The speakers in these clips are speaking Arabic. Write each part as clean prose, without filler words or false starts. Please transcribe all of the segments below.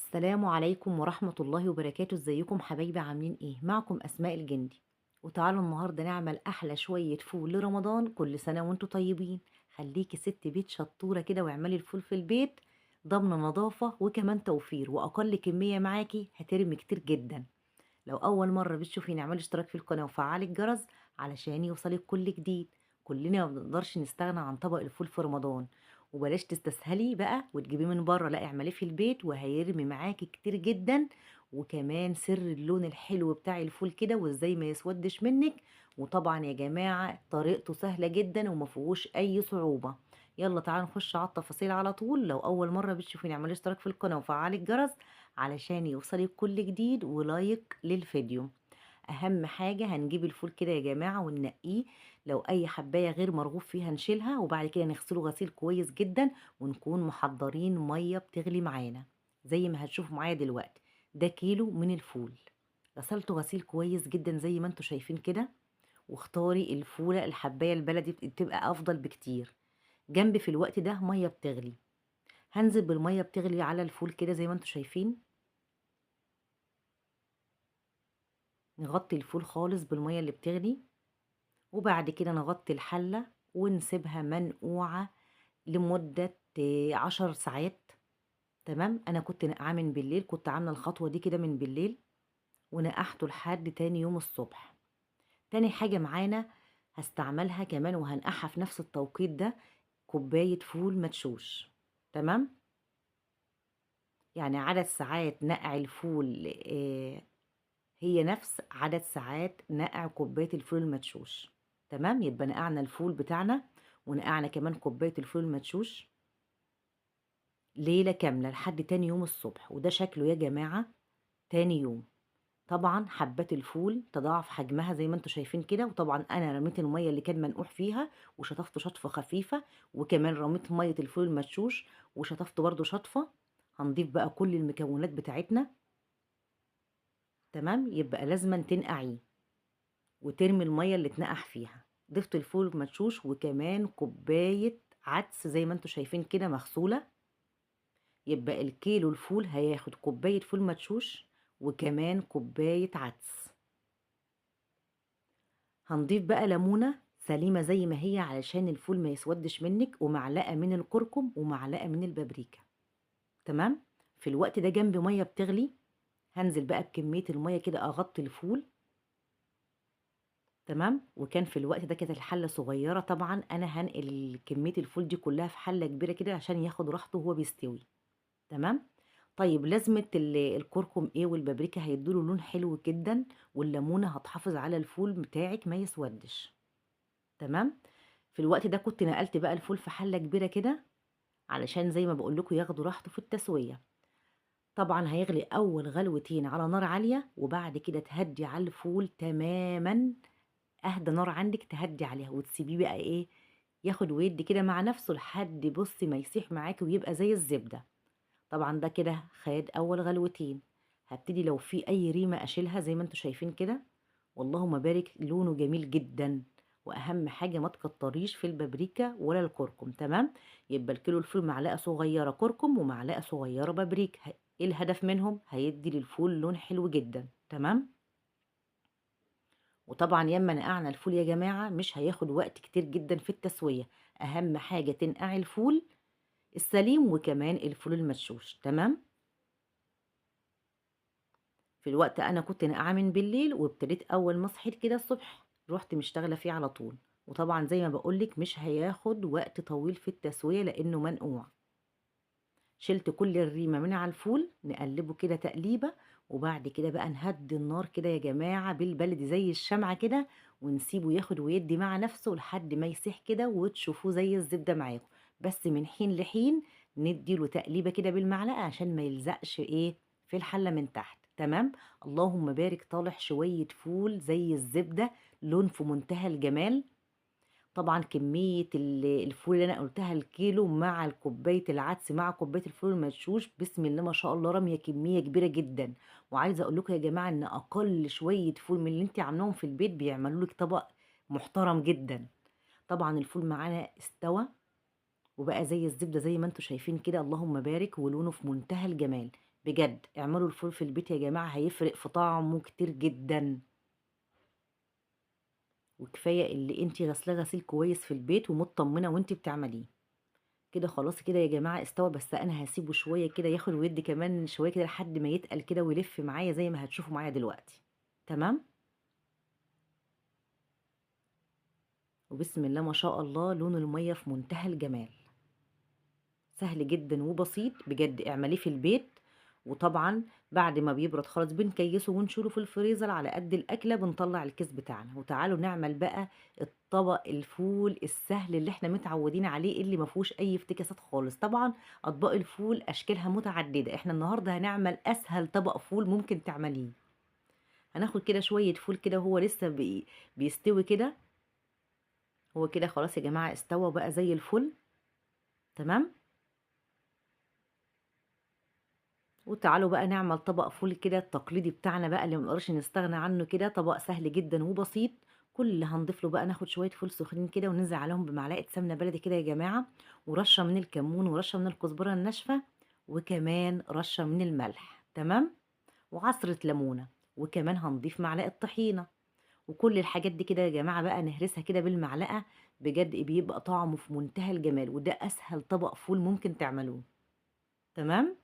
السلام عليكم ورحمة الله وبركاته. ازيكم حبايبي؟ عاملين ايه؟ معكم اسماء الجندي. وتعالوا النهاردة نعمل احلى شوية فول لرمضان. كل سنة وانتم طيبين. خليكي ست بيت شطورة كده واعملي الفول في البيت، ضمن نظافة وكمان توفير، واقل كمية معاكي هترمي كتير جدا. لو اول مرة بتشوفيني اعملي اشتراك في القناة وفعلي الجرس علشان يوصلك كل جديد. كلنا ما بنقدرش نستغنى عن طبق الفول في رمضان. وبلاش تستسهلي بقى وتجيبيه من بره، لا اعمليه في البيت وهيرمي معاكي كتير جدا. وكمان سر اللون الحلو بتاع الفول كده وازاي ما يسودش منك. وطبعا يا جماعة طريقته سهلة جدا وما فيهوش اي صعوبة. يلا تعالوا نخش على التفاصيل على طول. لو اول مرة بتشوفيني اعملي اشتراك في القناة وفعلي الجرس علشان يوصلك كل جديد، ولايك للفيديو. اهم حاجة هنجيب الفول كده يا جماعة وننقيه. لو اي حباية غير مرغوب فيها نشيلها، وبعد كده نغسله غسيل كويس جدا، ونكون محضرين مية بتغلي معانا زي ما هتشوفوا معايا دلوقتي. ده كيلو من الفول. غسلته غسيل كويس جدا زي ما انتوا شايفين كده. واختاري الفولة الحباية البلدي بتبقى افضل بكتير. جنبي في الوقت ده مية بتغلي. هنزل بالمية بتغلي على الفول كده زي ما انتوا شايفين. نغطي الفول خالص بالمية اللي بتغلي. وبعد كده نغطي الحلة ونسيبها منقوعة لمدة 10 ساعات. تمام. انا كنت نقعاه من بالليل، كنت عاملة الخطوة دي كده من بالليل، ونقحته لحد تاني يوم الصبح. تاني حاجة معانا هستعملها كمان وهنقعها في نفس التوقيت ده، كوباية فول مدشوش. تمام. يعني عدد ساعات نقع الفول هي نفس عدد ساعات نقع كوباية الفول المدشوش. تمام. يبقى نقعنا الفول بتاعنا ونقعنا كمان كوباية الفول المدشوش ليلة كاملة لحد تاني يوم الصبح. وده شكله يا جماعة تاني يوم. طبعا حبات الفول تضاعف حجمها زي ما انتوا شايفين كده. وطبعا انا رميت المية اللي كان منقوح فيها وشطفت شطفة خفيفة، وكمان رميت مية الفول المدشوش وشطفت برضو شطفة. هنضيف بقى كل المكونات بتاعتنا. تمام. يبقى لازما تنقعيه وترمي المية اللي اتنقح فيها. ضفت الفول مدشوش وكمان كوباية عدس زي ما انتوا شايفين كده مغسولة. يبقى الكيلو الفول هياخد كوباية فول مدشوش وكمان كوباية عدس. هنضيف بقى ليمونة سليمة زي ما هي علشان الفول ما يسودش منك، ومعلقة من الكركم ومعلقة من البابريكا. تمام. في الوقت ده جنب مية بتغلي هنزل بقى بكمية المية كده اغطي الفول. تمام. وكان في الوقت ده كانت الحله صغيره، طبعا انا هنقل كميه الفول دي كلها في حله كبيره كده عشان ياخد راحته وهو بيستوي. تمام. طيب لازمه الكركم ايه والبابريكا هيدوله لون حلو جدا، والليمونه هتحافظ على الفول بتاعك ما يسودش. تمام. في الوقت ده كنت نقلت بقى الفول في حله كبيره كده علشان زي ما بقول لكم ياخدوا راحته في التسويه. طبعا هيغلي اول غلوتين على نار عاليه، وبعد كده تهدي على الفول تماما. اهدى نار عندك تهدي عليها وتسيبيه بقى ايه، ياخد ويدي كده مع نفسه لحد بصي ما يسيح معاكي ويبقى زي الزبدة. طبعا ده كده خد اول غلوتين. هبتدي لو في اي ريمة اشيلها زي ما انتوا شايفين كده. واللهم بارك لونه جميل جدا. واهم حاجة ما تكتريش في البابريكا ولا الكركم. تمام. يبقى الكيلو الفول معلقة صغيرة كركم ومعلقة صغيرة بابريكا. ايه الهدف منهم؟ هيدي للفول لون حلو جدا. تمام. وطبعا ياما نقعنا الفول يا جماعة مش هياخد وقت كتير جدا في التسوية. اهم حاجة تنقعي الفول السليم وكمان الفول المدشوش. تمام. في الوقت انا كنت نقعاه من بالليل، وابتديت اول ما صحيت كده الصبح رحت مشتغلة فيه على طول. وطبعا زي ما بقولك مش هياخد وقت طويل في التسوية لانه منقوع. شلت كل الريمة من على الفول، نقلبه كده تقليبة. وبعد كده بقى نهدي النار كده يا جماعة بالبلدي زي الشمعة كده، ونسيبه ياخد ويدي مع نفسه لحد ما يسيح كده وتشوفوه زي الزبدة معاكم. بس من حين لحين نديله تقليبة كده بالمعلقة عشان ما يلزقش ايه في الحلة من تحت. تمام. اللهم بارك، طالع شوية فول زي الزبدة، لون في منتهى الجمال. طبعا كمية الفول اللي انا قلتها الكيلو مع الكوباية العدس مع كوباية الفول المدشوش، بسم الله ما شاء الله رامية كمية كبيرة جدا. وعايزة اقول لكم يا جماعة ان اقل شوية فول من اللي انت عاملاهم في البيت بيعملوا لك طبق محترم جدا. طبعا الفول معانا استوى وبقى زي الزبدة زي ما انتم شايفين كده، اللهم بارك، ولونه في منتهى الجمال. بجد اعملوا الفول في البيت يا جماعة، هيفرق في طعمه كتير جدًا. وكفاية اللي أنتِ غاسلاه غسيل كويس في البيت ومتطمنة وأنتِ بتعمليه. كده خلاص كده يا جماعة استوى، بس أنا هاسيبه شوية كده ياخد ويدّي كمان شوية كده لحد ما يتقل كده ويلف معايا زي ما هتشوفوا معايا دلوقتي. تمام؟ وبسم الله ما شاء الله لون المَيّة في منتهى الجمال. سهل جدًا وبسيط، بجد اعمليه في البيت. وطبعًا بعد ما بيبرد خالص بنكيّسه ونشيله في الفريزر على قد الأكلة، بنطلّع الكيس بتاعنا. وتعالوا نعمل بقى الطبق الفول السهل اللي إحنا متعودين عليه، اللي ما فيهوش أي افتكاسات خالص. طبعًا أطباق الفول أشكالها متعددة، إحنا النهارده هنعمل أسهل طبق فول ممكن تعمليه. هناخد كده شوية فول كده وهو لسه بيستوي كده. هو كده خلاص يا جماعة استوى بقى زي الفل. تمام؟ وتعالوا بقى نعمل طبق فول كده التقليدي بتاعنا بقى اللي ما نقدرش نستغنى عنه كده، طبق سهل جدا وبسيط. كل اللي هنضيف له بقى ناخد شويه فول سخنين كده وننزل عليهم بمعلقه سمنه بلدي كده يا جماعه، ورشه من الكمون ورشه من الكزبره الناشفه، وكمان رشه من الملح. تمام؟ وعصره ليمونه، وكمان هنضيف معلقه طحينه. وكل الحاجات دي كده يا جماعه بقى نهرسها كده بالمعلقه. بجد بيبقى طعمه في منتهى الجمال، وده اسهل طبق فول ممكن تعملوه. تمام؟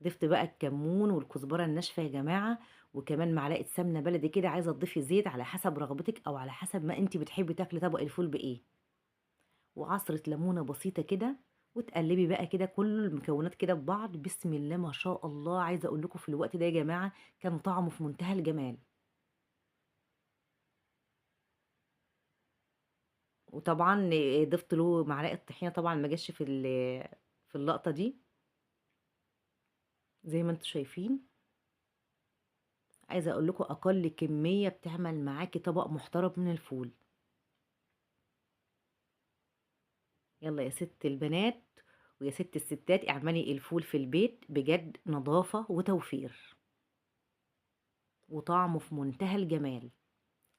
ضفت بقى الكمون والكزبرة الناشفة يا جماعة، وكمان معلقة سمنة بلدي كده. عايزة تضيفي زيت على حسب رغبتك أو على حسب ما انتي بتحبي تاكلي طبق الفول بإيه. وعصرة ليمونة بسيطة كده. وتقلبي بقى كده كل المكونات كده ببعض. بسم الله ما شاء الله، عايزة أقول لكم في الوقت ده يا جماعة كان طعمه في منتهى الجمال. وطبعا ضفت له معلقة طحينة، طبعا ما جاش في اللقطة دي زي ما انتوا شايفين. عايزة أقول لكم أقل كمية بتعمل معاكي طبق محترم من الفول. يلا يا ست البنات ويا ست الستات، اعملي الفول في البيت، بجد نظافة وتوفير وطعمه في منتهى الجمال.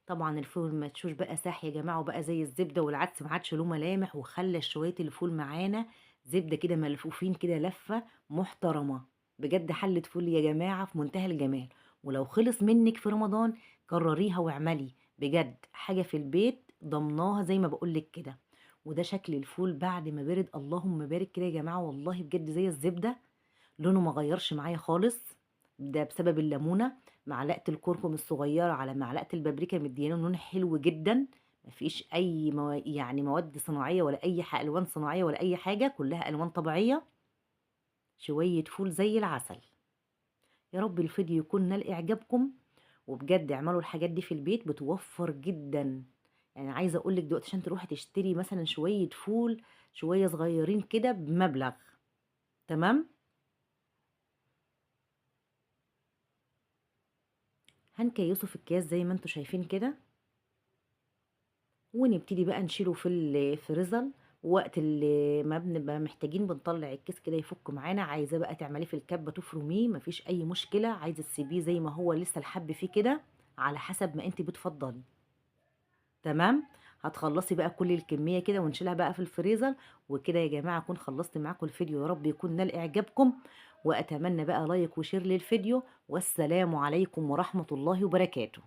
طبعا الفول المدشوش بقى ساح يا جماعة، وبقى زي الزبدة، والعدس ما عادش له ملامح، وخلى شوية الفول معانا زبدة كده ملفوفين كده لفة محترمة. بجد حلة فول يا جماعة في منتهى الجمال. ولو خلص منك في رمضان كرريها واعملي، بجد حاجة في البيت ضمناها زي ما بقولك كده. وده شكل الفول بعد ما برد، اللهم بارك كده يا جماعة، والله بجد زي الزبدة. لونه ما غيرش معايا خالص، ده بسبب الليمونة. معلقة الكركم الصغيرة على معلقة البابريكا مديانه لون حلو جدا. مفيش أي يعني مواد صناعية ولا أي ألوان صناعية ولا أي حاجة، كلها ألوان طبيعية. شوية فول زي العسل. يا رب الفيديو يكون نال إعجابكم. وبجد اعملوا الحاجات دي في البيت، بتوفر جدا. يعني عايزة أقولك دلوقتي عشان تروحي تشتري مثلا شوية فول شوية صغيرين كده بمبلغ. تمام؟ هنكيسه في الأكياس زي ما انتوا شايفين كده. ونبتدي بقى نشيله في الفريزر. وقت اللي ما بنبقى محتاجين بنطلع الكيس كده يفك معانا. عايزاه بقى تعمليه في الكبة تفرميه مفيش أي مشكلة، عايزة تسيبيه زي ما هو لسه الحب فيه كده على حسب ما انت بتفضلي. تمام؟ هتخلصي بقى كل الكمية كده ونشيلها بقى في الفريزر. وكده يا جماعة أكون خلصت معاكم الفيديو، يا رب يكون نال إعجابكم. وأتمنى بقى لايك وشير للفيديو. والسلام عليكم ورحمة الله وبركاته.